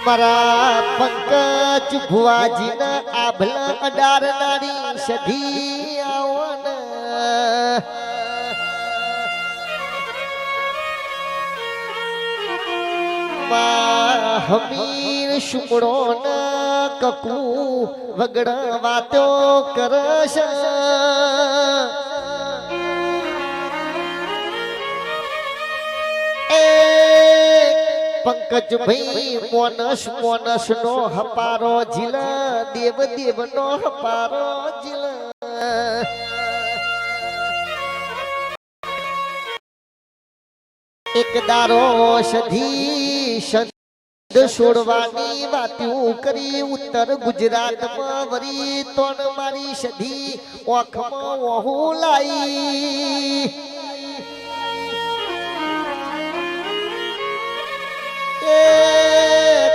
મારા પંકજ ભુવાજીના આભલા અડારનારી સધી આવન હમીર શુમડો ન કકુ વગડા વાતો કરશ પંકજ ભાઈ મોનસ મોનસ નો હપારો જીલા દેવ દેવ નો હપારો જીલા એક દારો સધી સંત છોડવાની વાતું કરી ઉત્તર ગુજરાતમાં વરી તોન મારી સધી ઓખમાં વહુ લાઈ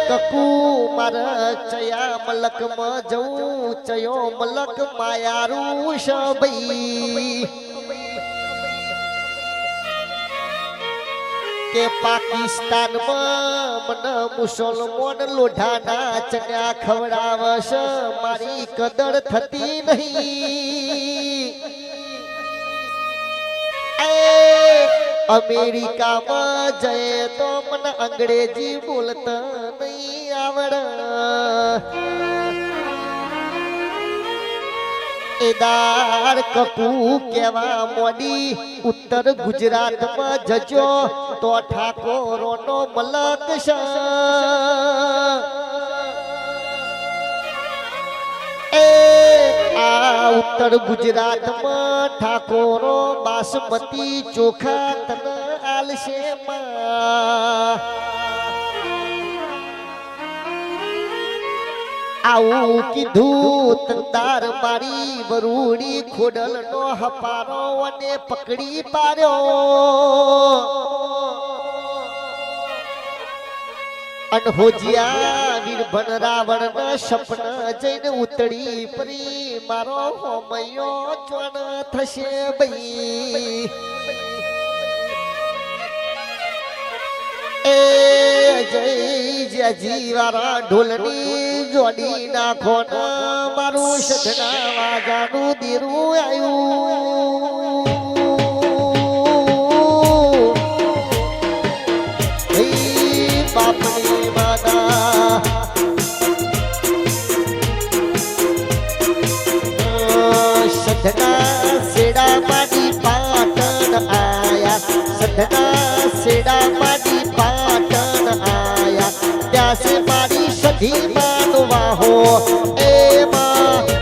કકુ મારા ચયા મલક માં જવું ચયો મલક માયારું શબઈ કે પાકિસ્તાન માં મને મુસલમાન લોઢાના ચન્યા ખવડાવશ મારી કદર થતી નહીં અમેરિકામાં જઈએ તો મને અંગ્રેજી બોલતા નહીં આવડ એદાર કપુ કેવા મોડી ઉત્તર ગુજરાતમાં જજો તો ઠાકોરોનો મલક આ ઉત્તર ગુજરાતમાં ઠાકોરો બાસમતી ચોખા તન આલશે આવું કીધું તંદાર મારી વરુડી ખોડલ નો હપારો અને પકડી પાડ્યો અનહોજિયા વીરભન રાવણ ના સપના જઈને ઉતરી પરી મારો હોમયો ચોન થશે ભાઈ એ જય જીવારા ઢોલની જોડી નાખો ના મારું સધના વાજાનું દીરું આવ્યું બાપની માતા સધના સેડા માડી પાટણ આયા સધના સેડા માડી પાટણ આયા ત્યાં સે મારી સધી માનવા હો એમાં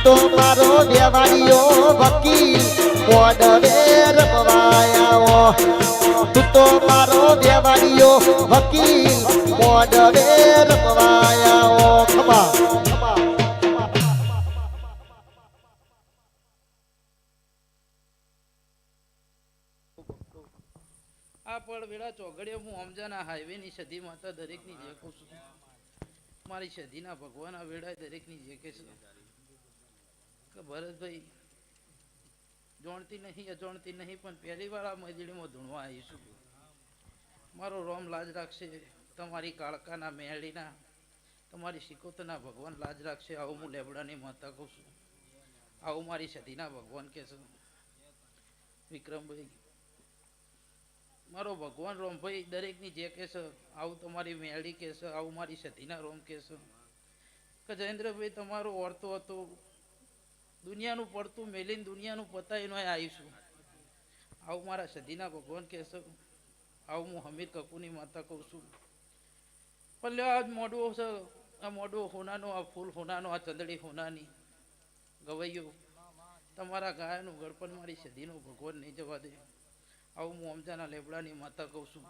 તો મારો વ્યવહારીઓ વકીલ મોડવે રમવાયા તું તો મારો વ્યવહારીઓ વકીલ મોડવે રમવાયા ખબા આ પળ વેળા ચોઘડિયો હું સમજાના હાઈવે ની સધી માતા દરેક ની જે કહું છું મારી સધીના ભગવાન આ વેળા દરેક ની જે કે છે કે ભરતભાઈ જાણતી નહીં અજાણતી નહીં પણ પહેલી વાર આ મજડીમાં ધૂણવા આવીશું મારો રોમ લાજ રાખશે તમારી કાળકાના મેળીના તમારી શિકોતના ભગવાન લાજ રાખશે આવું હું લેબડાની માતા કહું છું આવું મારી સધીના ભગવાન કે છે વિક્રમભાઈ મારો ભગવાન રોમભાઈ દરેકની જે કે છે આવું તમારી મેળી કે છે આવું મારી સધીના રોમ કે છે કે જયેન્દ્રભાઈ તમારો ઓરતો હતો દુનિયાનું પડતું મેલીને દુનિયાનું પતાવીને આવીશું આવું મારા સધીના ભગવાન કહે છે આવું હું હમીર કકુની માતા કહું છું પણ લ્યો આજ મોડવો છે આ મોડવો હોનાનો આ ફૂલ હોનાનો આ ચંદડી હોનાની ગવૈયો તમારા ગાયનું ગળપણ મારી સધીનો ભગવાન નહીં જવા દે આવું હું અમજાના લેબડાની માતા કહું છું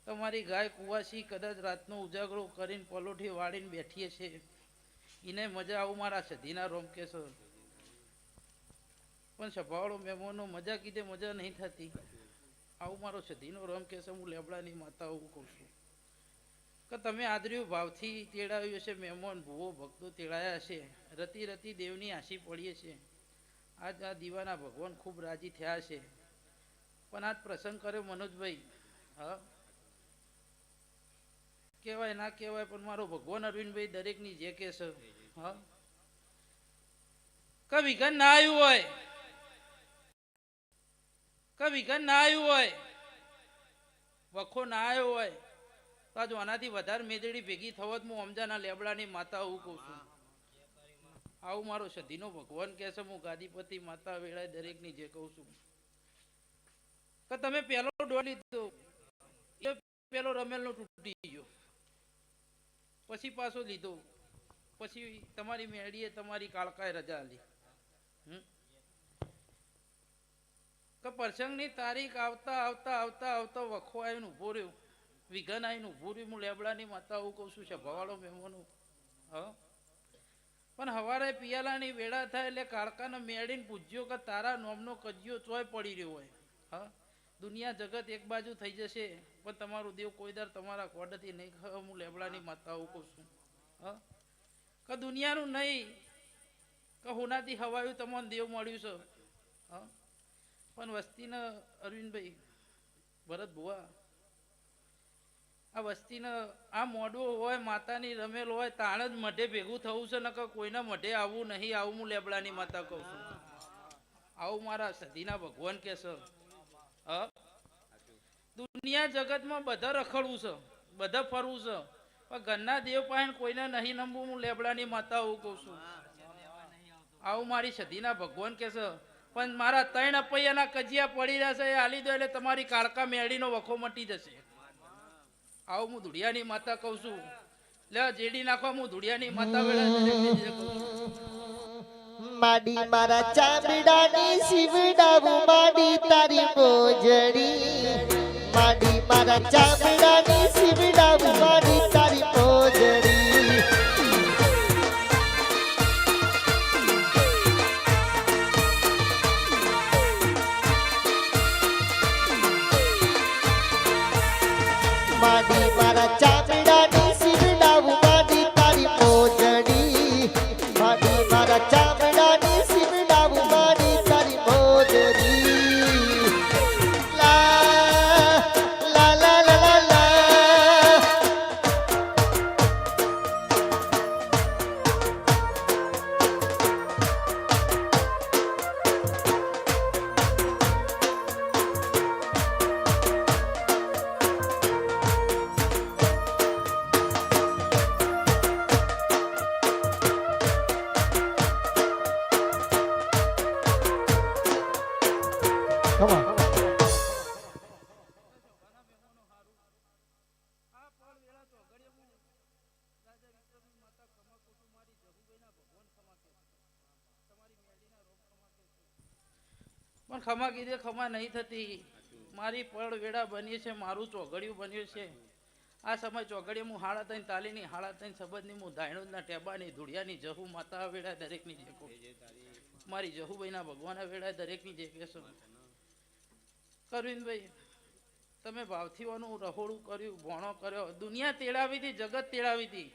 તમારી ગાય કુવાસી કદાચ રાતનો ઉજાગરો કરીને પલોઠી વાળીને બેઠીએ છે એને મજા આવું મારા સધીના રોમ કે છે પણ સભાવાળો મહેમાનો મજા કીધે મજા નહીં થતી આવું મારો સધીનો રોમ કે છે હું લેબડાની માતા આવું કહું છું કે તમે આદર્યું ભાવથી તેડાવ્યું હશે, મહેમાન ભૂવો ભક્તો તેડાયા હશે, રતી રતી દેવની આશી પડીએ છે. આજ આ દીવાના ભગવાન ખૂબ રાજી થયા છે. પણ આજ પ્રસંગ કર્યો મનોજભાઈ, હા કહેવાય ના કહેવાય પણ મારો ભગવાન અરવિંદભાઈ દરેકની જે કે છે, હા કવિ ઘન ના આવ્યું હોય, કવિ ઘન ના આવ્યું હોય, વખો ના આવ્યો હોય તો આજ આનાથી વધારે મેદડી ભેગી થવત હું અમજાના લેબડાની માતા આવું કહું છું. આવું મારો સધીનો ભગવાન કહે છે. હું ગાદીપતિ માતા વેળાએ દરેકની જે કહું છું કે તમે પેલો ડોળ લીધો એ પેલો રમેલનો તૂટી ગયો, પછી પાછો લીધો, પછી તમારી મેળીએ તમારી કાળકાએ રજા આલી. કે પ્રસંગની તારીખ આવતા આવતા આવતા આવતા વખો આવીને ઉભો રહ્યો, વિઘન આવીને ઉભો રહ્યું. હું લેબડાની માતા આવું કહું છું, સભાવાળો મહેમાનો. હા પણ હવારે પિયાલાની વેળા થાય એટલે કાળકાને મેળીને પૂછ્યો કે તારા નોમનો કજિયો ચોય પડી રહ્યો હોય. હા દુનિયા જગત એક બાજુ થઈ જશે પણ તમારું દેવ કોઈ દર તમારા કોડથી નહીં ખાવ. હું લેબડાની માતા આવું કહું છું. હા કે દુનિયાનું નહીં કે હોનાથી હવાયું તમને દેવ મળ્યું છે. હા પણ વસ્તીને અરવિંદભાઈ ભરત ભુવા, આ વસ્તીને આ મોડવો હોય માતાની રમેલ હોય તાણ જ મઢે ભેગું થવું છે, નકર કોઈના મઢે આવવું નહીં. આવું હું લેબડાની માતા કહું છું. આવું મારા સદીના ભગવાન કે છે. હા દુનિયા જગતમાં બધા રખડવું છે, બધા ફરવું છે, પણ ઘરના દેવ પાસે કોઈને નહીં નમવું. હું લેબડાની માતા આવું કહું છું. આવું મારી સદીના ભગવાન કે છે. પણ મારા 3 અપૈયાના કજિયા પડી રહેશે એ આલી દો એટલે તમારી કાળકા મેળીનો વખો મટી જશે. આવું હું ધુડિયાની માતા કહું છું. લે જેડી નાખવા હું ધુડિયાની માતા માડી મારા ચામડાની શિવડાવું માડી તારી મોજડી, માડી મારા ચામડાની શિવડાવું માડી તારી મોજડી. માડી મારા ચામડાની શિવડાવું માડી તારી મોજડી, માડી મારા ચામડાની શિવડાવું માડી તારી મોજડી. લા લા લા લા લા. Come on. પણ ખમા કીધે ખમા નહીં થતી. મારી પળ વેળા બની છે, મારું ચોઘડિયું બન્યું છે. આ સમય ચોઘડિયું હું 3:30 તાલીની 3:30 સબદની હું ધાયણુના ટેબાની ધુડિયાની જહુ માતા વેળા દરેકની જે કહું. મારી જહુભાઈના ભગવાનના વેળા દરેકની જે કહેશો. અરવિંદભાઈ તમે ભાવથીઓનું રહોડું કર્યું, ભોણો કર્યો, દુનિયા તેડાવી હતી, જગત તેડાવી હતી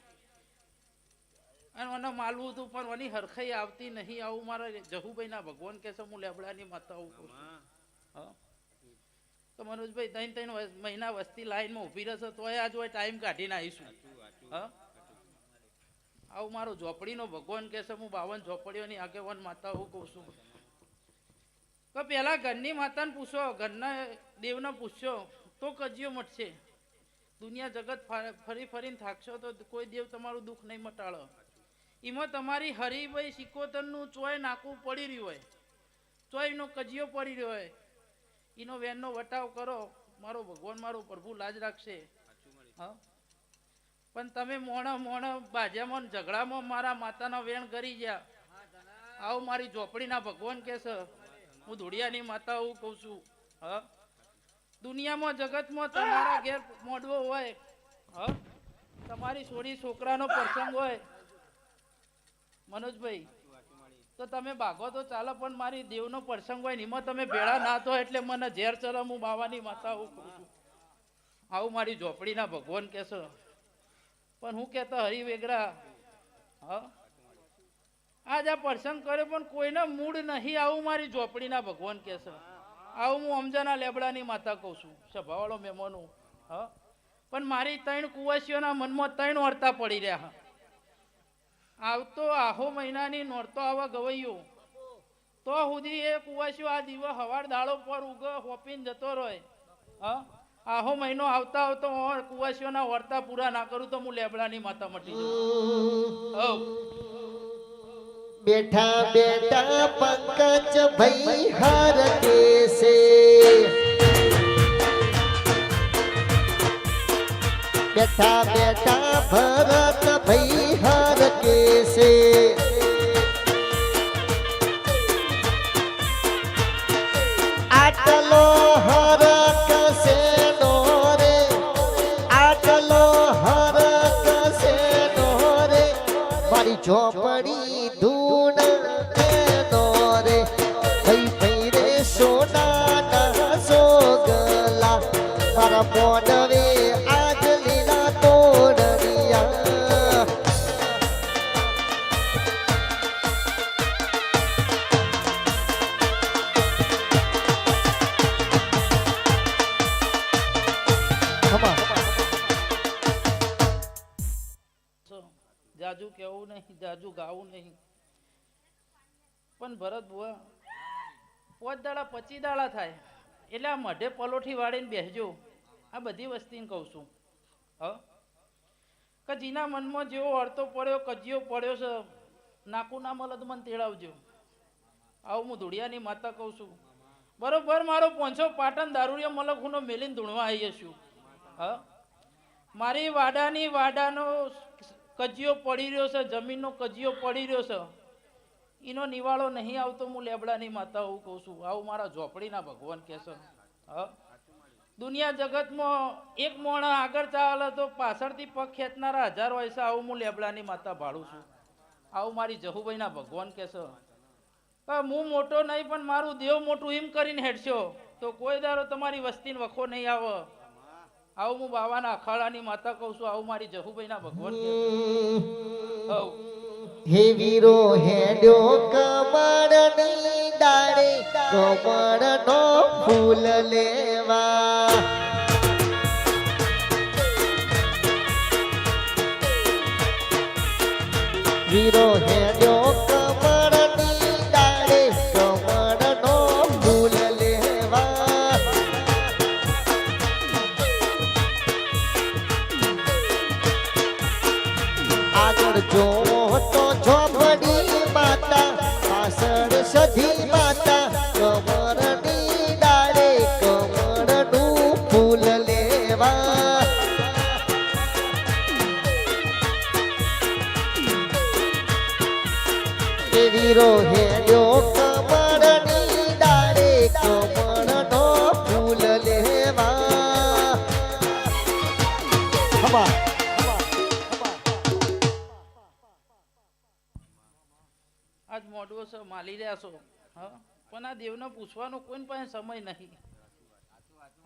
અને મને માલવું હતું પણ એની હરખાઈ આવતી નહીં. આવું મારા જહુભાઈના ભગવાન કહેશે. હું લેબડાની માતા આવું કહું છું. હા તો મનોજભાઈ 3 મહિના વસ્તી લાઈનમાં ઊભી રહેશે તોય આજ હોય ટાઈમ કાઢીને આવીશું. હા આવું મારો ઝોપડીનો ભગવાન કહેશે. હું 52 ઝોપડીઓની આગેવાન માતા આવું કહું છું. તો પેલા ઘરની માતાને પૂછો, ઘરના દેવને પૂછશો તો કજિયો મટશે. દુનિયા જગત ફરી ફરીને થાકશો તો કોઈ દેવ તમારું દુઃખ નહીં મટાડો. એમાં તમારી હરિભાઈ સિકોતરનું ચોય નાકું પડી રહ્યું હોય, ચોયનો કજિયો પડી રહ્યો હોય, એનો વેનનો વટાવ કરો. મારો ભગવાન મારો પ્રભુ લાજ રાખશે. હા પણ તમે મોણા બાજામાં ઝઘડામાં મારા માતાના વેણ કરી ગયા. આવું મારી ઝોપડીના ભગવાન કે છે. હું ધોડિયાની માતા આવું કહું છું. હા દુનિયામાં જગતમાં તમારા ઘેર મોડવો હોય, હા તમારી સોરી છોકરાનો પ્રસંગ હોય મનોજભાઈ તો તમે ભાગો તો ચાલો, પણ મારી દેવનો પ્રસંગ હોય એમાં તમે ભેળા ના તો એટલે મને ઝેર ચરમ. હું બાવાની માતા આવું કહું છું. આવું મારી ઝોપડીના ભગવાન કહેશો. પણ હું કહેતો હરી વેગરા હા આજ આ પ્રસંગ કર્યો પણ કોઈના મૂડ નહીં આવું મારી ઝોપડીના ભગવાન કહે છે આવું હું અમજાના લેબડાની માતા કહું છું સભાવાળો મહેમાનો હા પણ મારી ત્રણ કુવાસીઓના મનમાં ત્રણ વર્તા પડી રહ્યા આવતો આહો મહિનાની નોરતો આવા ગવૈયો તો સુધી એ કુવાસીઓ આ દિવસ હવાર દાડો પર ઉગ હોપીને જતો રહે હા આહો મહિનો આવતા આવતો કુવાસીઓના વર્તા પૂરા ના કરું તો હું લેબડાની માતા મટી જાઉં બેઠા બેઠા પંકજ ભાઈ હર કેસે બેઠા બેઠા ભરત ભાઈ હર કેસે આટલો હર કસે નો રે આટલો હર કસે નો રે મારી ઝોપડી ધૂન નો રે ભાઈ ભાઈ રે સોના ના સોગલા મારા મોડવે આજ લીલા તોડરિયા જાજુ કેવું નહીં જાજુ ગાવું નહીં પણ ભરત બુઆ પોચ દાડા 25 દાડા થાય એટલે આ મઢે પલોઠી વાળીને બેસજો આ બધી વસ્તીને કહું છું કે જીના મનમાં જેવો અડતો પડ્યો કજિયો પડ્યો છે નાકું ના મળે તો મને તેડાવજો આવું હું ધૂળિયાની માતા કહું છું બરોબર મારો 500 પાટણ દારૂડિયા મલકુનો મેલીને ધૂણવા આવી છું મારી વાડાનો કજિયો પડી રહ્યો છે જમીનનો કજિયો પડી રહ્યો છે એનો નિવાળો નહીં આવતો હું લેબડાની માતા હું કહું છું આવું મારા ઝોપડીના ભગવાન કહે છે દુનિયા જગતમાં એક મોણા આગળ ચાલે તો પાછળથી પગ ખેંચનારા હજાર હોય છે આવું હું લેબડાની માતા ભાડું છું આવું મારી જહુભાઈના ભગવાન કહે છે હું મોટો નહીં પણ મારું દેવ મોટું એમ કરીને હેડશો તો કોઈ દારો તમારી વસ્તીને વખો નહીં આવે આવું હું બાવાના અખાડાની માતા કહું છું આવું મારી જહુભાઈના ભગવાન હે વીરો હેડ્યો કમળની ડાળે કમળનો ફૂલ લેવા વીરો હેડ્યો કમળની ડાળે કમળનો ફૂલ લેવા આગળ જોવો તો ઝોપડી માતા પાછળ સધી માતા કમળની ડાળે કમળનું ફૂલ લેવા એ વીરો હેડ્યો કમળની ડાળે કમળનો ફૂલ લેવા હમા આજ મોઢવો છે માલી રહ્યા છો હા પણ આ દેવને પૂછવાનો કોઈ પાસે સમય નહીં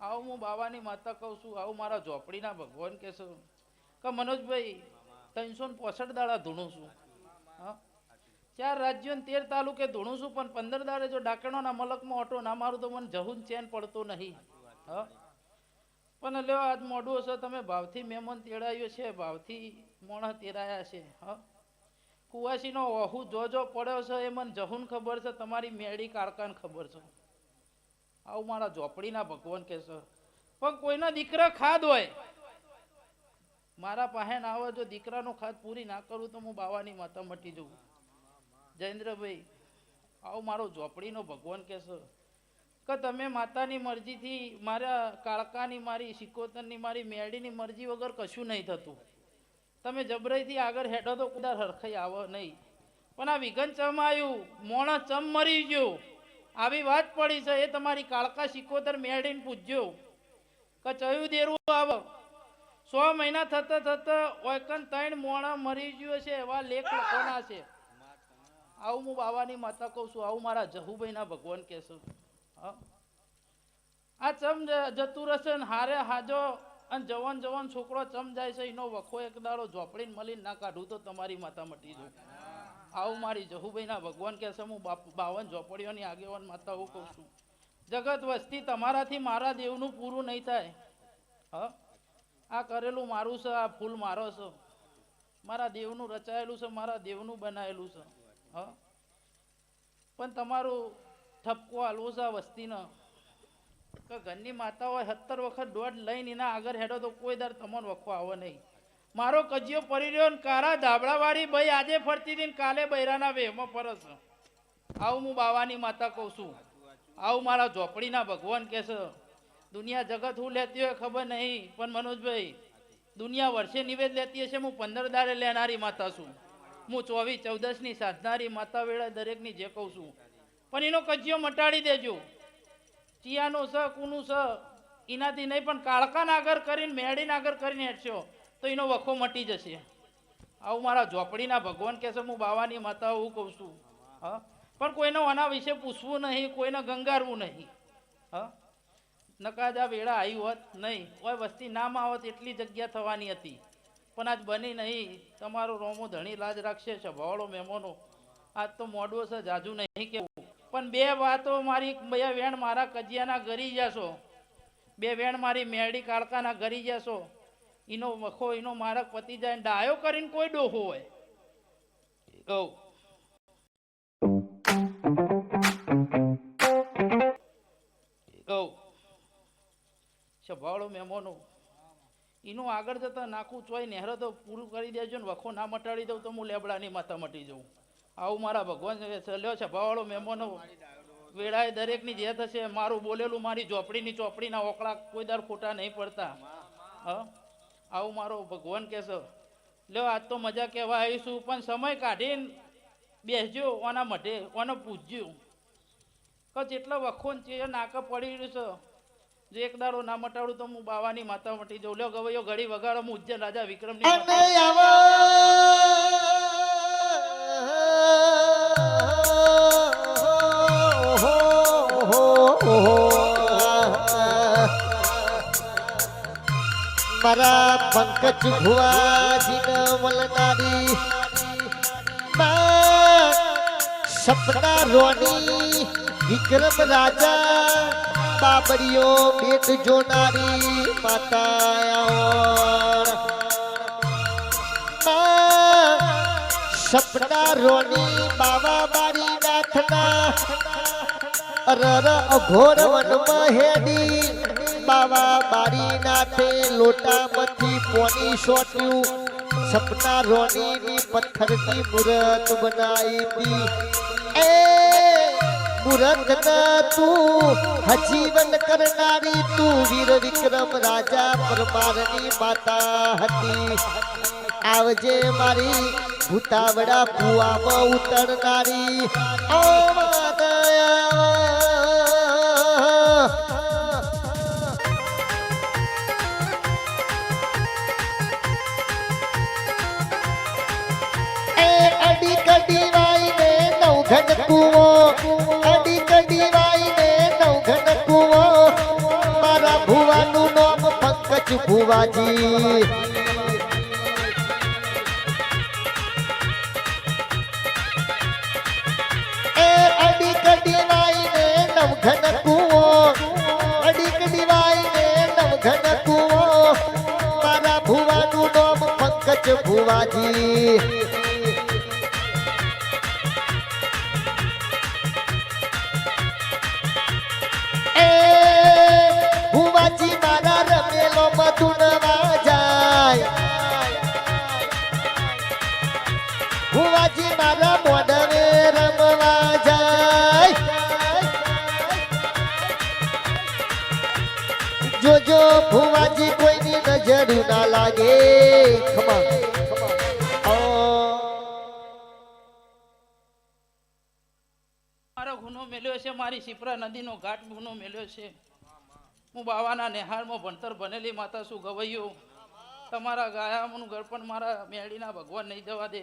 આવું હું બાવાની માતા કહું છું આવું મારા ઝોપડીના ભગવાન કહે છે કે મનોજભાઈ 365 દાડા ધૂણું છું હા 4 રાજ્યો 13 તાલુકે ધૂણું છું પણ 15 દાડે જો ડાકણોના મલકમાં ઓટો ના મારું તો મને જહુન ચેન પડતો નહીં હા પણ લ્યો આજ મોઢવો છે તમે ભાવથી મહેમાન તેડાયો છે ભાવથી મોણા તેડાયા છે હા કુવાસીનો ઓહુ જો પડ્યો છે એ મને જહુન ખબર છે તમારી મેળી કારકાન ખબર છે આવું મારા ઝોપડીના ભગવાન કહે છે પણ કોઈના દીકરા ખાદ હોય મારા પાસે ના આવે જો દીકરાનો ખાદ પૂરી ના કરું તો હું બાવાની માતા મટી જઉં જયેન્દ્રભાઈ આવું મારો ઝોપડીનો ભગવાન કહે છે કે તમે માતાની મરજીથી મારા કાળકાની મારી સિકોતરની મારી મેળીની મરજી વગર કશું નહીં થતું તમે જબરાઈથી આગળ હેઠો તો કુદાર હરખાઈ આવો નહીં પણ આ વિઘન ચમ આવ્યું મોણા ચમ મરી ગયો આવી વાત પડી છે એ તમારી કાળકા સિકોતર મેળીને પૂછજો કે ચયું દેરું આવે 100 મહિના થતા ઓયકન 3 મોણા મરી ગયો છે એવા લેખ લખવાના છે આવું હું બાવાની માતા કહું છું આવું મારા જહુભાઈના ભગવાન કહેશું આ ચમ જતું રહેશે ને હારે હાજો અને જવાન જવાન છોકરો ચમ જાય છે એનો વખો એક દાડો ઝોપડીને મળીને ના કાઢું તો તમારી માતા મટી જવું. આવું મારી જહુભાઈના ભગવાન કહે છે. હું 52 ઝોપડીઓની આગેવાન માતા હું કહું છું. જગત વસ્તી તમારાથી મારા દેવનું પૂરું નહીં થાય. આ કરેલું મારું છે, આ ફૂલ મારો છે, મારા દેવનું રચાયેલું છે, મારા દેવનું બનાવેલું છે. પણ તમારું ઠપકો હાલવો છે આ વસ્તીને કે ઘરની માતા હોય 17 વખત દોઢ લઈને એના આગળ હેડો તો કોઈ દર તમને વખો આવે નહીં. મારો કજિયો પડી રહ્યો ને કારા ધાબળાવાળી ભાઈ આજે ફરતી હતી ને કાલે બૈરાના વેહમાં ફરસ. આવું હું બાવાની માતા કહું છું. આવું મારા ઝોપડીના ભગવાન કહે છે. દુનિયા જગત હું લેતી હોય ખબર નહીં, પણ મનોજભાઈ દુનિયા વર્ષે નિવેદ લેતી હશે, હું 15 દાડે લેનારી માતા છું. હું 24-14ની સાધનારી માતા વેળા દરેકની જે કહું છું. પણ એનો કજિયો મટાડી દેજો. ચિયાનો સ કુનું સ એનાથી નહીં, પણ કાળકાના આગળ કરીને મેળીના આગળ કરીને હેઠશો તો એનો વખો મટી જશે. આવું મારા ઝોપડીના ભગવાન કહે છે. હું બાવાની માતા હું કહું છું. પણ કોઈને આના વિશે પૂછવું નહીં, કોઈને ગંગારવું નહીં. નકાજ આ વેળા આવી હોત નહીં, કોઈ વસ્તી નામ આવત એટલી જગ્યા થવાની હતી, પણ આજ બની નહીં. તમારો રોમો ધણી લાજ રાખશે. સ્વભાવવાળો મહેમાનો આજ તો મોડવો છે, જાજુ નહીં કેવું. પણ 2 વાતો મારી 2 વેણ મારા કજિયાના ગરી જશો, 2 વેણ મારી મેરડી કાળકાના ગરી જશો. એનો વખો એનો મારક પતી જાય. ડાયો કરીને કોઈ ડોહો હોય સ્વભાવવાળો મહેમાનો એનું આગળ જતા નાખું ચોય નહેરો તો પૂરું કરી દેજો ને વખો ના મટાડી દઉં તો હું લેબડાની માતા મટી જાઉં. આવું મારા ભગવાન લ્યો સ્વભાવવાળો મહેમાનો વેળાએ દરેકની જે થશે. મારું બોલેલું મારી ઝોપડીની ચોપડીના ઓકળા કોઈ દર ખોટા નહીં પડતા. આવું મારો ભગવાન કહે છે. લ્યો આજ તો મજા કહેવા આવીશું, પણ સમય કાઢીને બેસજો. ઓના મઢે ઓને પૂછજો કે જેટલો વખો છે નાકા પડી રહ્યું છે. જો એક દાડો ના મટાડું તો હું બાવાની માતા મટી જાઉં. લ્યો ગવૈયો ઘડી વગાડો. હું ઉજ્જૈન રાજા વિક્રમની મારા પંકજ ભુવાજીને મળનારી સપના રોની વિક્રમ રાજા બાબરીઓ બેટ જોનારી માતા સપના રોની બાવા બારી નાથના અરર અઘોર વનમાં હેડી બાવા બારી નાથે લોટામાંથી પોની સોટ્યું. સપના રોની પથ્થરની મૂર્ત બનાવી. એ મૂર્ત તું હજીવન કરનારી તું વીર વિક્રમ રાજા પરમારની માતા હતી. આવજે મારી ભૂતાવડા કુવામાં ઉતરનારી ઓ અડી કડી વાઈને નવઘન કુવો, અડી કડી વાઈને નવઘન કુવો. મારા ભુવાનું નામ પંકજ ભુવાજી. એ અડી કડી વાઈને નવઘન કુવો, અડી કડી વાઈને નવઘન કુવો. મારા ભુવાનું નામ પંકજ ભુવાજી. ભુવાજી મારા રમેલો મધુનવા જાય. ભુવાજી મારા મોઢવે રમવા જાય. જોજો ભુવાજી કોઈની નજર ના લાગે. મારો ગુનો મેલ્યો છે. મારી શિપ્રા નદીનો ઘાટ ગુનો મેલ્યો છે. હું બાવાના નેહાળમાં ભણતર બનેલી માતા છું. ગવૈયો તમારા ગાયાનું ગળપણ મારા મેળીના ભગવાન નહીં જવા દે.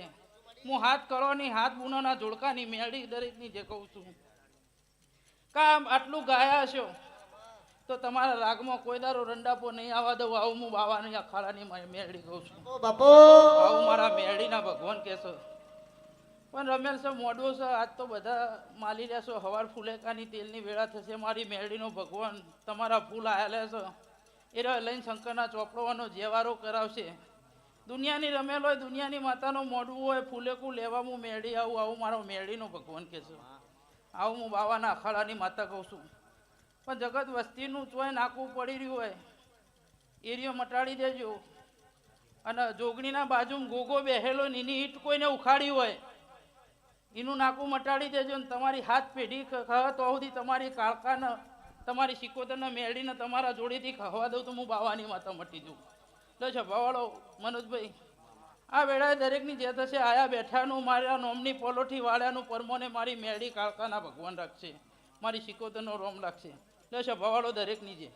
હું હાથ કરોની હાથ બુનોના જોડકાની મેળી દરેકની જે કહું છું. કામ આટલું ગાયા છો તો તમારા રાગમાં કોઈ દારો રંડાપો નહીં આવવા દઉં. આવું હું બાવાની અખાડાની મેળી કહું છું. ઓ બાપો આવું મારા મેળીના ભગવાન કહેશો. પણ રમેલ છે મોડવો છે. આજ તો બધા માલી રહેશો. હવાર ફૂલેકાની તેલની વેળા થશે. મારી મેળીનો ભગવાન તમારા ફૂલ આવેલા છે એ લઈને શંકરના ચોપડવાનો જેવારો કરાવશે. દુનિયાની રમેલ હોય, દુનિયાની માતાનો મોડવું હોય, ફૂલેકું લેવા હું મેળી આવું. આવું મારો મેળીનો ભગવાન કહેશો. આવું હું બાવાના અખાડાની માતા કહું છું. પણ જગત વસ્તીનું ચોય નાકું પડી રહ્યું હોય એરિયો મટાડી દેજો. અને જોગણીના બાજુમાં ગોગો બેહેલો ને એની ઈંટ કોઈને ઉખાડી હોય એનું નાકું મટાડી દેજો. ને તમારી હાથ પેઢી ખહ તો સુધી તમારી કાળકાને, તમારી સિકોતરને મેળીને તમારા જોડેથી ખવા દઉં તો હું બાવાની માતા મટી જઉં. એટલે છભાવાળો મનોજભાઈ, આ વેળાએ દરેકની જે થશે આયા બેઠાનું મારા નોમની પોલોઠી વાળ્યાનું પરમોને મારી મેળી કાળકાના ભગવાન રાખશે. મારી સિકોતરનો રોમ રાખશે. એટલે છભાવાળો દરેકની જે